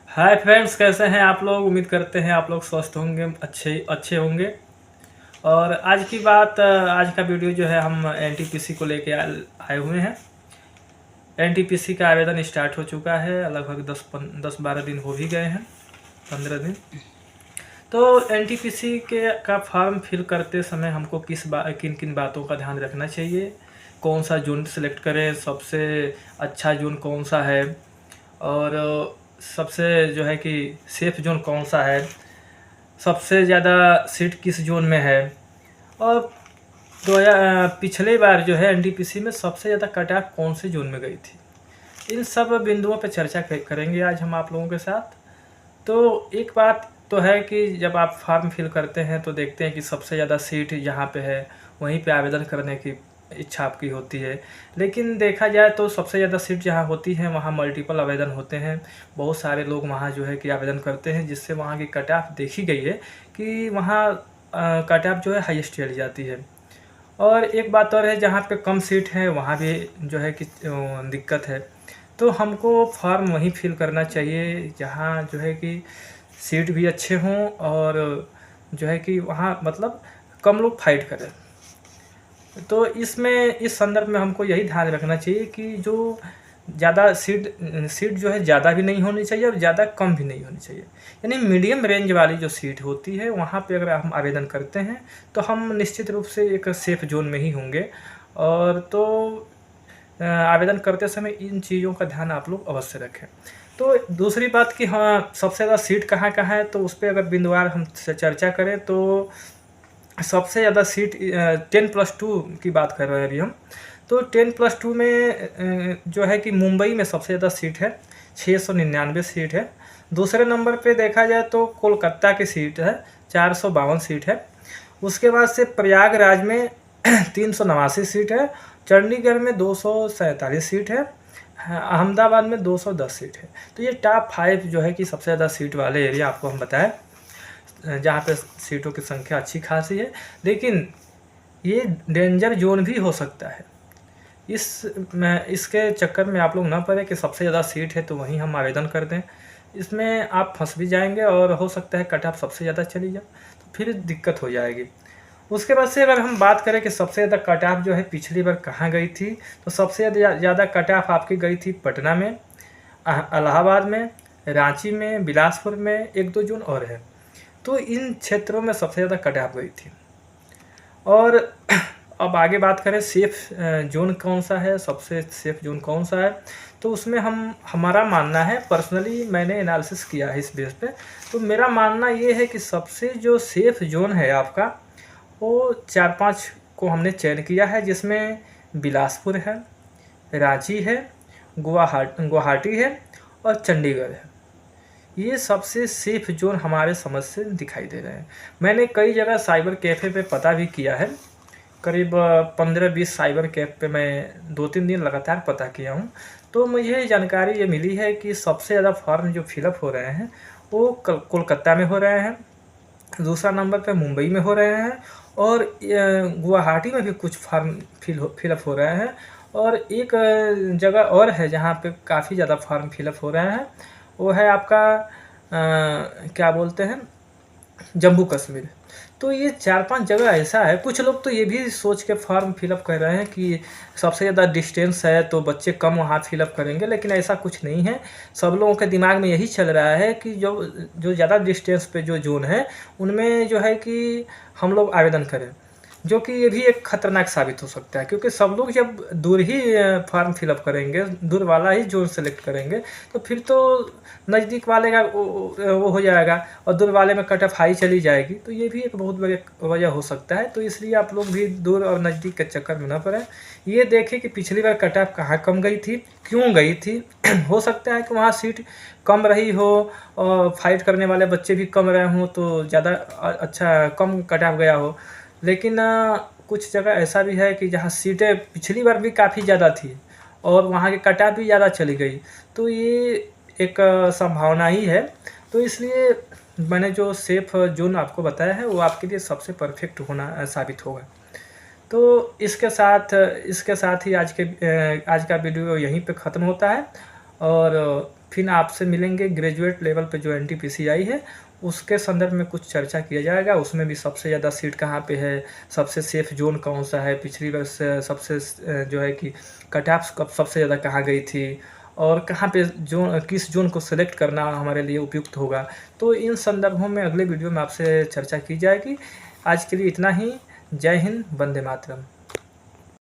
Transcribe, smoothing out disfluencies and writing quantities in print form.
Hi friends, कैसे हैं आप लोग। उम्मीद करते हैं आप लोग स्वस्थ होंगे, अच्छे अच्छे होंगे। और आज की बात, आज का वीडियो जो है हम एनटीपीसी को लेके आए हुए हैं। एनटीपीसी का आवेदन स्टार्ट हो चुका है, लगभग 10-12 दिन हो भी गए हैं, 15 दिन। तो एनटीपीसी के का फॉर्म फिल करते समय हमको किन किन बातों का ध्यान रखना चाहिए, कौन सा जोन सेलेक्ट करें, सबसे अच्छा जोन कौन सा है, और सबसे जो है कि सेफ जोन कौन सा है, सबसे ज़्यादा सीट किस जोन में है, और पिछले बार जो है एनटीपीसी में सबसे ज़्यादा कट ऑफ कौन से जोन में गई थी। इन सब बिंदुओं पर चर्चा करेंगे आज हम आप लोगों के साथ। तो एक बात तो है कि जब आप फॉर्म फिल करते हैं तो देखते हैं कि सबसे ज़्यादा सीट जहाँ पे है वहीं पे आवेदन करने की इच्छा आपकी होती है। लेकिन देखा जाए तो सबसे ज़्यादा सीट जहाँ होती है वहाँ मल्टीपल आवेदन होते हैं, बहुत सारे लोग वहाँ जो है कि आवेदन करते हैं, जिससे वहाँ की कट ऑफ देखी गई है कि वहाँ कट ऑफ जो है हाईएस्ट चली जाती है। और एक बात और है, जहाँ पे कम सीट है वहाँ भी जो है कि दिक्कत है। तो हमको फॉर्म वहीं फिल करना चाहिए जहाँ जो है कि सीट भी अच्छे हों, और जो है कि वहाँ मतलब कम लोग फाइट करें। तो इस संदर्भ में हमको यही ध्यान रखना चाहिए कि जो ज़्यादा सीट जो है ज़्यादा भी नहीं होनी चाहिए और ज़्यादा कम भी नहीं होनी चाहिए। यानी मीडियम रेंज वाली जो सीट होती है वहाँ पे अगर हम आवेदन करते हैं तो हम निश्चित रूप से एक सेफ़ जोन में ही होंगे। और तो आवेदन करते समय इन चीज़ों का ध्यान आप लोग अवश्य रखें। तो दूसरी बात कि हाँ, सबसे ज़्यादा सीट कहाँ-कहाँ है, तो उस पे अगर बिंदुवार हम चर्चा करें तो सबसे ज़्यादा सीट 10+2 की बात कर रहे हैं अभी हम। तो 10+2 में जो है कि मुंबई में सबसे ज़्यादा सीट है, 699 सीट है। दूसरे नंबर पे देखा जाए तो कोलकाता की सीट है, 452 सीट है। उसके बाद से प्रयागराज में 389 सीट है, चंडीगढ़ में 247 सीट है, अहमदाबाद में 210 सीट है। तो ये टॉप 5 जो है कि सबसे ज़्यादा सीट वाले एरिया आपको हम बताएं, जहाँ पे सीटों की संख्या अच्छी खासी है। लेकिन ये डेंजर जोन भी हो सकता है। इसके चक्कर में आप लोग ना पड़े कि सबसे ज़्यादा सीट है तो वहीं हम आवेदन कर दें। इसमें आप फंस भी जाएंगे और हो सकता है कट ऑफ सबसे ज़्यादा चली जाए, तो फिर दिक्कत हो जाएगी। उसके बाद से अगर हम बात करें कि सबसे ज़्यादा कट ऑफ जो है पिछली बार कहाँ गई थी, तो सबसे ज़्यादा कट ऑफ आपकी गई थी पटना में, इलाहाबाद में, रांची में, बिलासपुर में, 1-2 जोन और है। तो इन क्षेत्रों में सबसे ज़्यादा कट ऑफ गई थी। और अब आगे बात करें सेफ़ जोन कौन सा है, सबसे सेफ़ जोन कौन सा है, तो उसमें हमारा मानना है, पर्सनली मैंने एनालिसिस किया है इस बेस पे, तो मेरा मानना ये है कि सबसे जो सेफ़ जोन है आपका, वो 4-5 को हमने चयन किया है, जिसमें बिलासपुर है, रांची है, गुवाहाटी है और चंडीगढ़ है। ये सबसे सेफ़ जोन हमारे समझ से दिखाई दे रहे हैं। मैंने कई जगह साइबर कैफ़े पे पता भी किया है, करीब 15-20 साइबर कैफ़े पे मैं 2-3 दिन लगातार पता किया हूँ। तो मुझे जानकारी ये मिली है कि सबसे ज़्यादा फॉर्म जो फिलअप हो रहे हैं वो कोलकाता में हो रहे हैं, दूसरा नंबर पे मुंबई में हो रहे हैं, और गुवाहाटी में भी कुछ फॉर्म फिलअप हो रहे हैं, और एक जगह और है जहाँ पे काफ़ी ज़्यादा फॉर्म फिलअप हो रहे हैं, वो है आपका क्या बोलते हैं, जम्मू कश्मीर। तो ये 4-5 जगह ऐसा है, कुछ लोग तो ये भी सोच के फॉर्म फिलअप कर रहे हैं कि सबसे ज़्यादा डिस्टेंस है तो बच्चे कम वहाँ फिलअप करेंगे, लेकिन ऐसा कुछ नहीं है। सब लोगों के दिमाग में यही चल रहा है कि जो जो ज़्यादा डिस्टेंस पे जो जोन है उनमें जो है कि हम लोग आवेदन करें, जो कि ये भी एक खतरनाक साबित हो सकता है, क्योंकि सब लोग जब दूर ही फॉर्म फिलअप करेंगे, दूर वाला ही जोन सेलेक्ट करेंगे, तो फिर तो नज़दीक वाले का वो हो जाएगा और दूर वाले में कट ऑफ हाई चली जाएगी। तो ये भी एक बहुत बड़ी वजह हो सकता है। तो इसलिए आप लोग भी दूर और नज़दीक के चक्कर में ना पड़ें। ये देखें कि पिछली बार कट ऑफ कहाँ कम गई थी, क्यों गई थी। हो सकता है कि वहाँ सीट कम रही हो और फाइट करने वाले बच्चे भी कम रहे हों, तो ज़्यादा अच्छा कम कट ऑफ गया हो। लेकिन कुछ जगह ऐसा भी है कि जहाँ सीटें पिछली बार भी काफ़ी ज़्यादा थी और वहाँ की कट ऑफ भी ज़्यादा चली गई, तो ये एक संभावना ही है। तो इसलिए मैंने जो सेफ़ जोन आपको बताया है वो आपके लिए सबसे परफेक्ट होना साबित होगा। तो इसके साथ ही आज का वीडियो यहीं पे ख़त्म होता है। और फिर आपसे मिलेंगे ग्रेजुएट लेवल पे जो एनटीपीसी है उसके संदर्भ में कुछ चर्चा किया जाएगा। उसमें भी सबसे ज़्यादा सीट कहाँ पे है, सबसे सेफ जोन कौन सा है, पिछली बार से सबसे जो है कि कट ऑफ कब सबसे ज़्यादा कहाँ गई थी, और कहाँ पे जोन किस जोन को सिलेक्ट करना हमारे लिए उपयुक्त होगा। तो इन संदर्भों में अगले वीडियो में आपसे चर्चा की जाएगी। आज के लिए इतना ही। जय हिंद, वंदे मातरम।